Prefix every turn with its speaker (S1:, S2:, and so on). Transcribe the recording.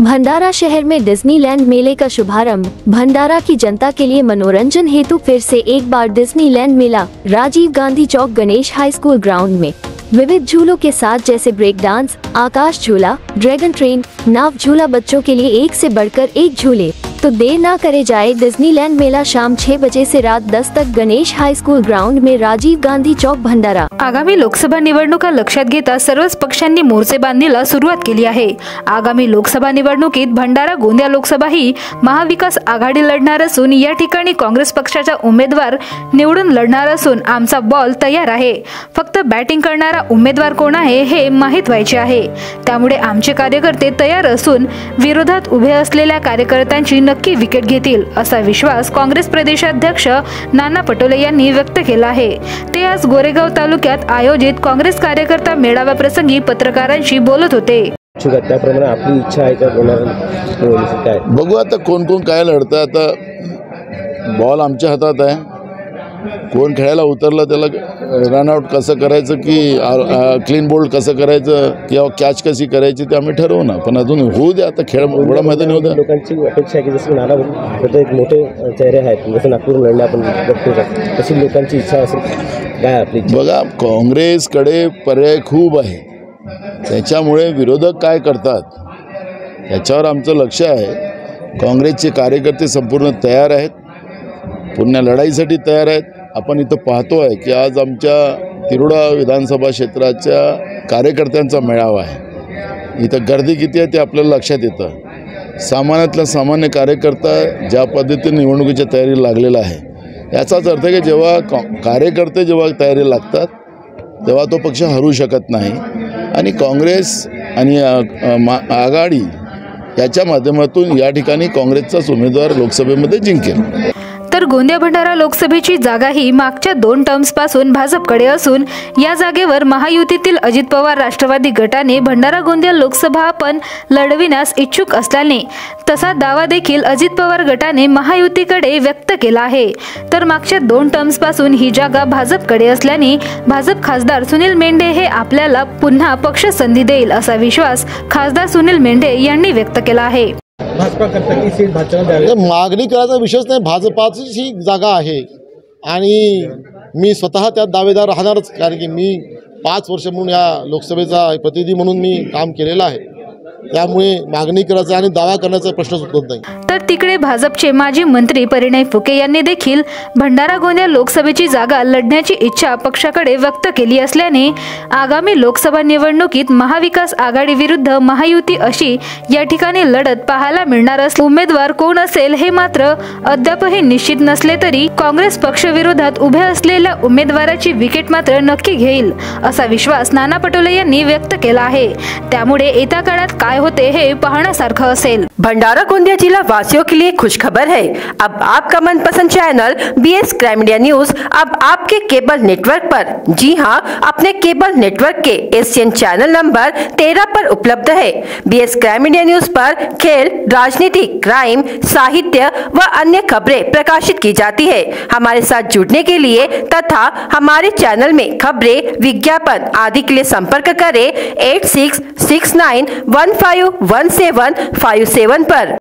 S1: भंडारा शहर में डिज्नीलैंड मेले का शुभारंभ। भंडारा की जनता के लिए मनोरंजन हेतु फिर से एक बार डिज्नीलैंड मेला राजीव गांधी चौक गणेश हाई स्कूल ग्राउंड में विविध झूलों के साथ जैसे ब्रेक डांस, आकाश झूला, ड्रैगन ट्रेन, नाव झूला, बच्चों के लिए एक से बढ़कर एक झूले। तो देर ना करे जाए, डिज्नीलैंड मेला शाम 6 बजे से रात 10 तक गणेश हाई स्कूल ग्राउंड में राजीव गांधी चौक भंडारा।
S2: आगामी लोकसभा निवडणुका लक्षात घेता सर्वच पक्षांनी मोर्चे बांधणीला सुरुवात केली आहे। आगामी लोकसभा निवडणुकीत भंडारा गोंदिया लोकसभा ही महाविकास आघाडी लढणार असून या ठिकाणी काँग्रेस पक्षाचा उमेदवार निवडून लढणार असून आमचा बॉल तयार आहे। फक्त बॅटिंग करणारा उमेदवार कोण आहे हे माहित व्हायचे आहे। त्यामुळे आमचे कार्यकर्ते तयार असून विरोधात उभे असलेल्या कार्यकर्त्यांची नक्की विकेट घेतील असा विश्वास काँग्रेस प्रदेशाध्यक्ष नाना पटोले यांनी व्यक्त केला आहे। ते आज गोरेगाव तालुक्यात आयोजित काँग्रेस कार्यकर्ता मेळाव्याप्रसंगी पत्रकारांशी बोलत होते।
S3: त्याप्रमाणे आपली इच्छा आहे का काय
S4: बघू आता कोण कोण काय लढतं। आता बॉल आमच्या हातात आहे, कोण खेळायला उतरलं त्याला रनआउट कसं करायचं की क्लीन बोल्ड कसं करायचं किंवा कॅच कशी करायची ते आम्ही ठरवू ना, पण अजून होऊ द्या। आता खेळ एवढा मैदानी होऊ द्या।
S3: लोकांची अपेक्षा आहे की जसं नाना होतं एक मोठे चेहरे आहेत, जसं नागपूर लढले आपण बघतो तशी लोकांची इच्छा असेल काय आपली?
S4: बघा, काँग्रेसकडे पर्याय खूप आहे, त्याच्यामुळे विरोधक काय करतात याच्यावर आमचं लक्ष आहे। काँग्रेसचे कार्यकर्ते संपूर्ण तयार आहेत, पुन्हा लढाईसाठी तयार आहेत। आपण इथं पाहतो आहे की आज आमच्या तिरोडा विधानसभा क्षेत्राच्या कार्यकर्त्यांचा मेळावा आहे। इथं गर्दी किती आहे ते आपल्याला लक्षात येतं। सामान्यातला सामान्य कार्यकर्ता ज्या पद्धतीने निवडणुकीच्या तयारीला लागलेला आहे, याचाच अर्थ की जेव्हा कार्यकर्ते जेव्हा तयारीला लागतात तेव्हा तो पक्ष हरू शकत नाही आणि काँग्रेस आणि आघाडी याच्या माध्यमातून या ठिकाणी काँग्रेसचाच उमेदवार लोकसभेमध्ये जिंकेल।
S2: तर गोंदिया भंडारा लोकसभेची जागा ही मागच्या 2 टर्म्स पासून भाजपकडे असून या जागेवर महायुतीतील अजित पवार राष्ट्रवादी गटाने भंडारा गोंदिया लोकसभा आपण लढविण्यास इच्छुक असल्याने तसा दावा देखील अजित पवार गटाने महायुतीकडे व्यक्त केला आहे। तर मागच्या 2 टर्म्स पासून ही जागा भाजपकडे असल्याने भाजप खासदार सुनील मेंढे हे आपल्याला पुन्हा पक्ष संधी देईल असा विश्वास खासदार सुनील मेंढे यांनी व्यक्त केला आहे।
S5: मागणी करायचा विषयच नाही, भाजपाची ही जागा आहे आणि मी स्वतः त्यात दावेदार राहणारच, कारण की मी 5 वर्ष म्हणून या लोकसभेचा प्रतिनिधी म्हणून मी काम केलेलं आहे। त्यामुळे मागणी करायचा आणि दावा करण्याचा प्रश्नच उद्भवत नाही।
S2: तर तिकडे भाजपचे माजी मंत्री परिणय फुके यांनी देखील भंडारा गोंदिया लोकसभेची जागा लढण्याची इच्छा पक्षाकडे व्यक्त केली असल्याने आगामी लोकसभा निवडणुकीत महाविकास आघाडी विरुद्ध महायुती अशी या ठिकाणी लढत पाहायला मिळणार असून उमेदवार कोण असेल हे मात्र अद्यापही निश्चित नसले तरी काँग्रेस पक्ष विरोधात उभ्या असलेल्या उमेदवाराची विकेट मात्र नक्की घेईल असा विश्वास नाना पटोले यांनी व्यक्त केला आहे। त्यामुळे येत्या काळात काय होते हे पाहण्यासारखं असेल।
S6: भंडारा गोंदिया जिला वासियों के लिए खुशखबर है। अब आपका मनपसंद channel BS crime media news अब आपके केबल नेटवर्क पर, जी हां, अपने केबल नेटवर्क के एशियन चैनल नंबर 13 पर उपलब्ध है। BS क्राइम मीडिया न्यूज पर खेल, राजनीति, क्राइम, साहित्य व अन्य खबरें प्रकाशित की जाती है। हमारे साथ जुड़ने के लिए तथा हमारे चैनल में खबरें, विज्ञापन आदि के लिए संपर्क करें 8669151757 पर।